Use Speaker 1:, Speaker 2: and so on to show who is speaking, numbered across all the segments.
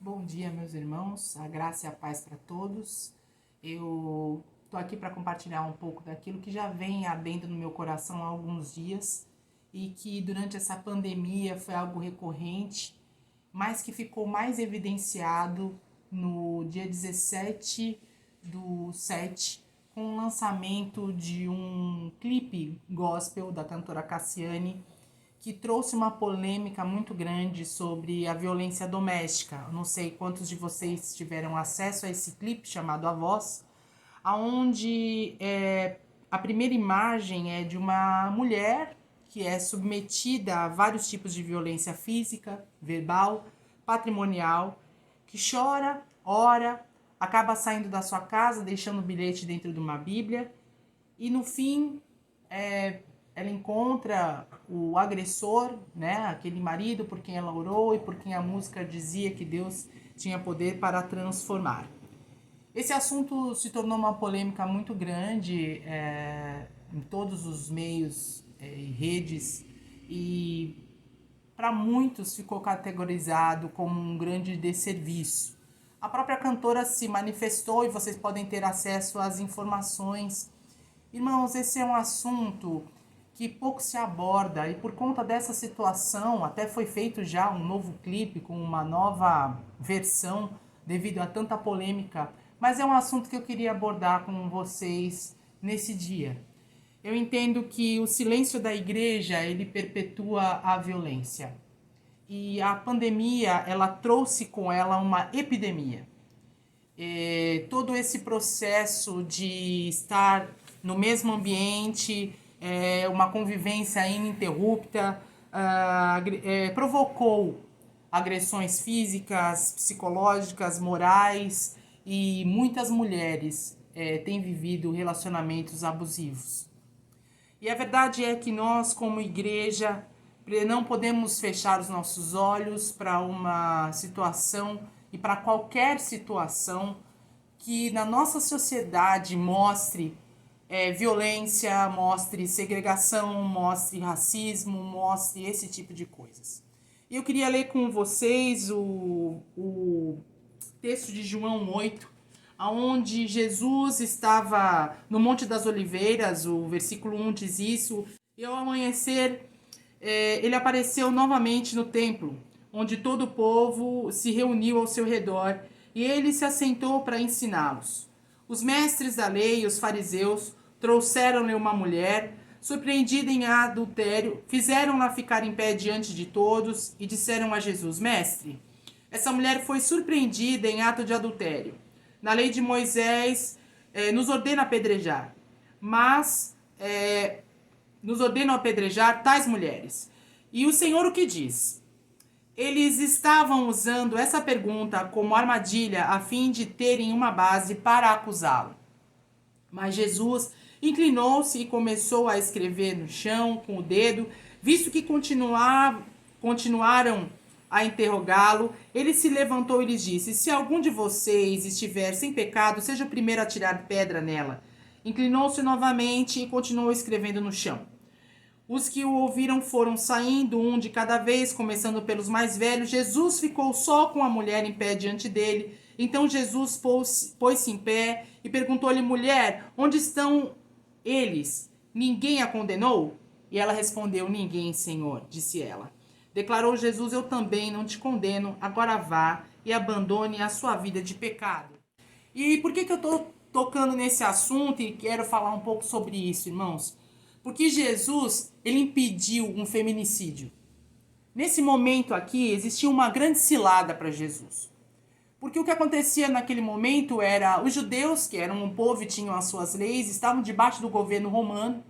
Speaker 1: Bom dia, meus irmãos, a graça e a paz para todos. Eu estou aqui para compartilhar um pouco daquilo que já vem ardendo no meu coração há alguns dias e que durante essa pandemia foi algo recorrente, mas que ficou mais evidenciado no dia 17/7, com o lançamento de um clipe gospel da cantora Cassiane, que trouxe uma polêmica muito grande sobre a violência doméstica. Eu não sei quantos de vocês tiveram acesso a esse clipe chamado A Voz, onde a primeira imagem é de uma mulher que é submetida a vários tipos de violência física, verbal, patrimonial, que chora, ora, acaba saindo da sua casa, deixando um bilhete dentro de uma Bíblia, e no fim ela encontra o agressor, né, aquele marido por quem ela orou e por quem a música dizia que Deus tinha poder para transformar. Esse assunto se tornou uma polêmica muito grande em todos os meios e redes, e para muitos ficou categorizado como um grande desserviço. A própria cantora se manifestou e vocês podem ter acesso às informações. Irmãos, esse é um assunto que pouco se aborda, e por conta dessa situação até foi feito já um novo clipe com uma nova versão devido a tanta polêmica, mas é um assunto que eu queria abordar com vocês nesse dia. Eu entendo que o silêncio da igreja, ele perpetua a violência, e a pandemia, ela trouxe com ela uma epidemia. Todo esse processo de estar no mesmo ambiente, uma convivência ininterrupta, provocou agressões físicas, psicológicas, morais, e muitas mulheres têm vivido relacionamentos abusivos. E a verdade é que nós, como igreja, não podemos fechar os nossos olhos para uma situação e para qualquer situação que na nossa sociedade mostre violência, mostre segregação, mostre racismo, mostre esse tipo de coisas. E eu queria ler com vocês o texto de João 8, onde Jesus estava no Monte das Oliveiras. O versículo 1 diz isso: e ao amanhecer ele apareceu novamente no templo, onde todo o povo se reuniu ao seu redor, e ele se assentou para ensiná-los. Os mestres da lei e os fariseus trouxeram-lhe uma mulher surpreendida em adultério, fizeram-na ficar em pé diante de todos e disseram a Jesus: Mestre, essa mulher foi surpreendida em ato de adultério. Na lei de Moisés nos ordena apedrejar, mas nos ordenam apedrejar tais mulheres. E o Senhor o que diz? Eles estavam usando essa pergunta como armadilha a fim de terem uma base para acusá-lo. Mas Jesus inclinou-se e começou a escrever no chão com o dedo. Visto que continuaram a interrogá-lo, ele se levantou e lhes disse: se algum de vocês estiver sem pecado, seja o primeiro a tirar pedra nela. Inclinou-se novamente e continuou escrevendo no chão. Os que o ouviram foram saindo, um de cada vez, começando pelos mais velhos. Jesus ficou só com a mulher em pé diante dele. Então Jesus pôs-se em pé e perguntou-lhe: mulher, onde estão eles? Ninguém a condenou? E ela respondeu: ninguém, Senhor, disse ela. Declarou Jesus: eu também não te condeno, agora vá e abandone a sua vida de pecado. E por que eu estou tocando nesse assunto e quero falar um pouco sobre isso, irmãos? Porque Jesus, ele impediu um feminicídio. Nesse momento aqui, existia uma grande cilada para Jesus. Porque o que acontecia naquele momento era os judeus, que eram um povo e tinham as suas leis, estavam debaixo do governo romano.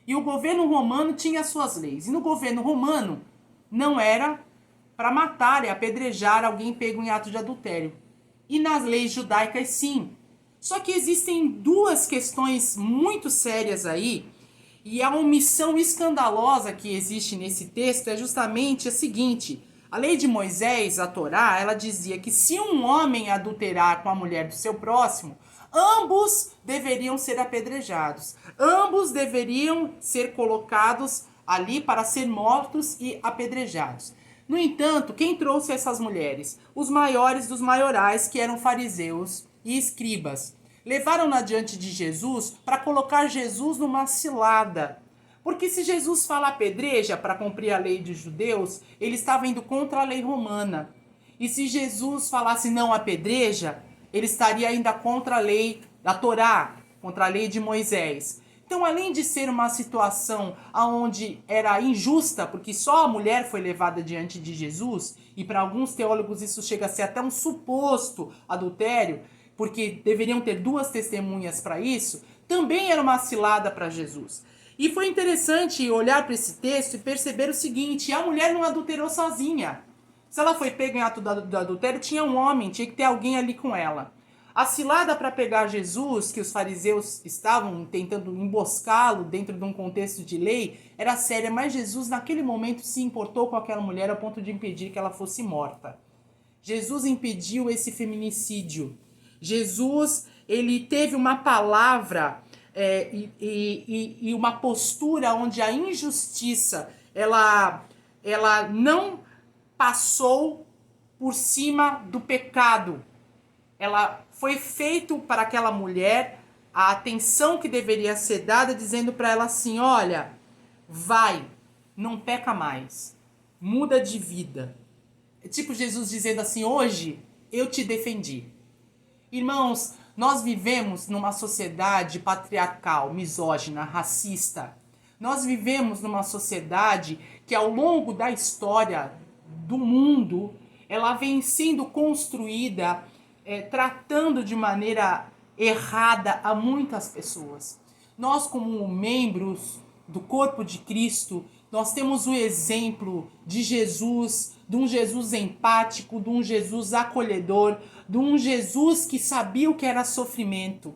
Speaker 1: E o governo romano tinha as suas leis. E no governo romano não era para matar e apedrejar alguém pego em ato de adultério. E nas leis judaicas, sim. Só que existem duas questões muito sérias aí. E a omissão escandalosa que existe nesse texto é justamente a seguinte: a lei de Moisés, a Torá, ela dizia que se um homem adulterar com a mulher do seu próximo, ambos deveriam ser apedrejados. Ambos deveriam ser colocados ali para ser mortos e apedrejados. No entanto, quem trouxe essas mulheres? Os maiores dos maiorais, que eram fariseus e escribas. Levaram-na diante de Jesus para colocar Jesus numa cilada. Porque se Jesus fala apedreja para cumprir a lei dos judeus, ele estava indo contra a lei romana. E se Jesus falasse não apedreja, ele estaria ainda contra a lei da Torá, contra a lei de Moisés. Então, além de ser uma situação onde era injusta, porque só a mulher foi levada diante de Jesus, e para alguns teólogos isso chega a ser até um suposto adultério, porque deveriam ter duas testemunhas para isso, também era uma cilada para Jesus. E foi interessante olhar para esse texto e perceber o seguinte: a mulher não adulterou sozinha. Se ela foi pega em ato do adultério, tinha um homem, tinha que ter alguém ali com ela. A cilada para pegar Jesus, que os fariseus estavam tentando emboscá-lo dentro de um contexto de lei, era séria, mas Jesus naquele momento se importou com aquela mulher ao ponto de impedir que ela fosse morta. Jesus impediu esse feminicídio. Jesus, ele teve uma palavra e uma postura onde a injustiça, ela não passou por cima do pecado. Ela foi feito para aquela mulher a atenção que deveria ser dada, dizendo para ela assim: olha, vai, não peca mais, muda de vida. É tipo Jesus dizendo assim: hoje eu te defendi. Irmãos, nós vivemos numa sociedade patriarcal, misógina, racista. Nós vivemos numa sociedade que ao longo da história do mundo, ela vem sendo construída tratando de maneira errada a muitas pessoas. Nós, como membros do corpo de Cristo, nós temos o exemplo de Jesus, de um Jesus empático, de um Jesus acolhedor, de um Jesus que sabia o que era sofrimento.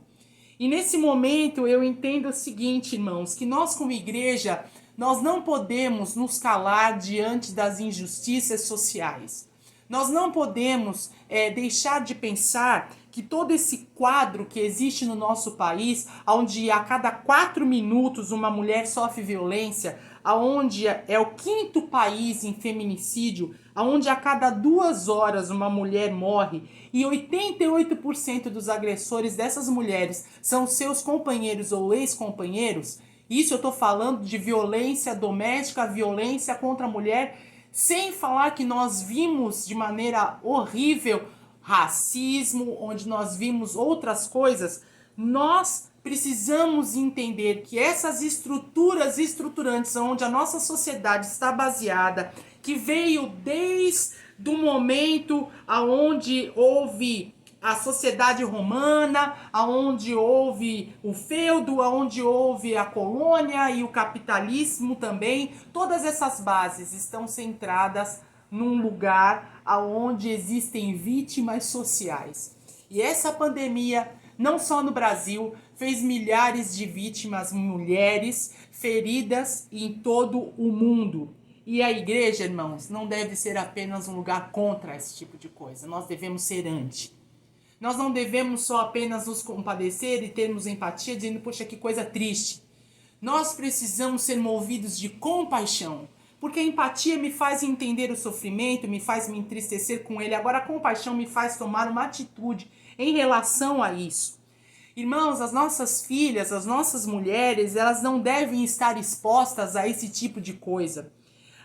Speaker 1: E nesse momento eu entendo o seguinte, irmãos, que nós como igreja, nós não podemos nos calar diante das injustiças sociais. Nós não podemos deixar de pensar que todo esse quadro que existe no nosso país, onde a cada 4 minutos uma mulher sofre violência, onde é o 5º país em feminicídio, onde a cada 2 horas uma mulher morre e 88% dos agressores dessas mulheres são seus companheiros ou ex-companheiros. Isso eu estou falando de violência doméstica, violência contra a mulher, sem falar que nós vimos de maneira horrível racismo, onde nós vimos outras coisas. Nós precisamos entender que essas estruturas estruturantes onde a nossa sociedade está baseada, que veio desde o momento onde houve a sociedade romana, aonde houve o feudo, aonde houve a colônia e o capitalismo também, todas essas bases estão centradas num lugar aonde existem vítimas sociais. E essa pandemia, não só no Brasil, fez milhares de vítimas, mulheres feridas em todo o mundo. E a igreja, irmãos, não deve ser apenas um lugar contra esse tipo de coisa. Nós devemos ser anti. Nós não devemos só apenas nos compadecer e termos empatia, dizendo, poxa, que coisa triste. Nós precisamos ser movidos de compaixão, porque a empatia me faz entender o sofrimento, me faz me entristecer com ele. Agora a compaixão me faz tomar uma atitude em relação a isso. Irmãos, as nossas filhas, as nossas mulheres, elas não devem estar expostas a esse tipo de coisa.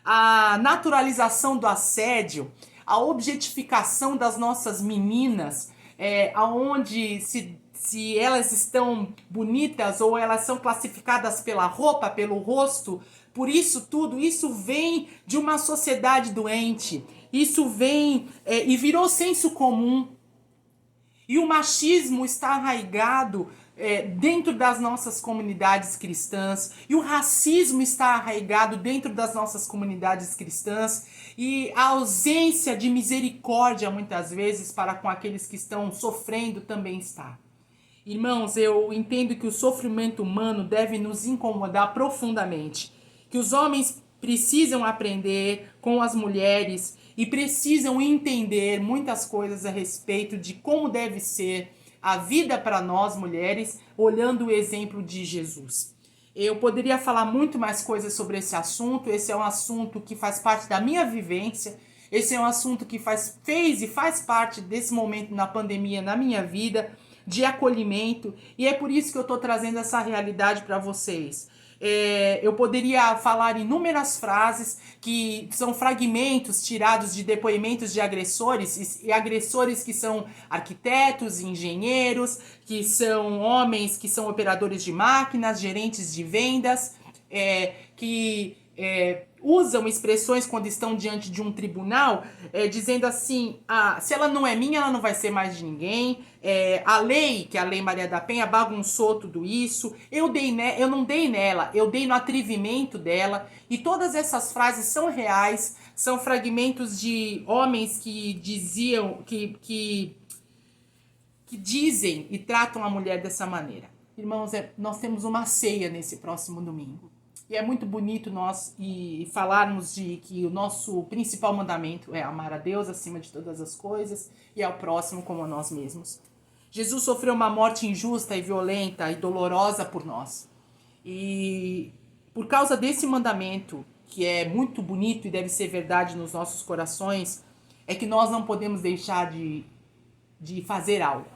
Speaker 1: A naturalização do assédio, a objetificação das nossas meninas, aonde se elas estão bonitas ou elas são classificadas pela roupa, pelo rosto, por isso tudo, isso vem de uma sociedade doente, isso vem e virou senso comum. E o machismo está arraigado dentro das nossas comunidades cristãs, e o racismo está arraigado dentro das nossas comunidades cristãs, e a ausência de misericórdia muitas vezes para com aqueles que estão sofrendo também está. Irmãos, eu entendo que o sofrimento humano deve nos incomodar profundamente, que os homens precisam aprender com as mulheres e precisam entender muitas coisas a respeito de como deve ser a vida para nós mulheres, olhando o exemplo de Jesus. Eu poderia falar muito mais coisas sobre esse assunto. Esse é um assunto que faz parte da minha vivência. Esse é um assunto que fez e faz parte desse momento na pandemia na minha vida, de acolhimento. E é por isso que eu estou trazendo essa realidade para vocês. Eu poderia falar inúmeras frases que são fragmentos tirados de depoimentos de agressores, e agressores que são arquitetos, engenheiros, que são homens que são operadores de máquinas, gerentes de vendas, que usam expressões quando estão diante de um tribunal, dizendo assim, se ela não é minha, ela não vai ser mais de ninguém, a lei, que é a Lei Maria da Penha, bagunçou tudo isso, eu não dei nela, eu dei no atrevimento dela, e todas essas frases são reais, são fragmentos de homens que diziam, que dizem e tratam a mulher dessa maneira. Irmãos, nós temos uma ceia nesse próximo domingo. E é muito bonito nós falarmos de que o nosso principal mandamento é amar a Deus acima de todas as coisas e ao próximo como a nós mesmos. Jesus sofreu uma morte injusta e violenta e dolorosa por nós. E por causa desse mandamento, que é muito bonito e deve ser verdade nos nossos corações, é que nós não podemos deixar de fazer algo.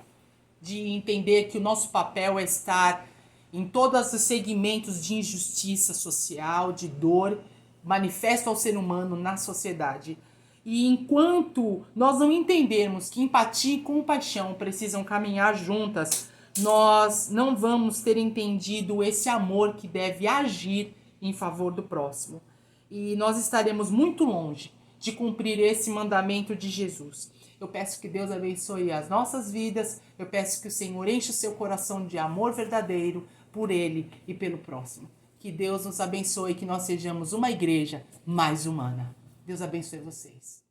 Speaker 1: De entender que o nosso papel é estar em todos os segmentos de injustiça social, de dor, manifesto ao ser humano na sociedade. E enquanto nós não entendermos que empatia e compaixão precisam caminhar juntas, nós não vamos ter entendido esse amor que deve agir em favor do próximo. E nós estaremos muito longe de cumprir esse mandamento de Jesus. Eu peço que Deus abençoe as nossas vidas. Eu peço que o Senhor enche o seu coração de amor verdadeiro por Ele e pelo próximo. Que Deus nos abençoe e que nós sejamos uma igreja mais humana. Deus abençoe vocês.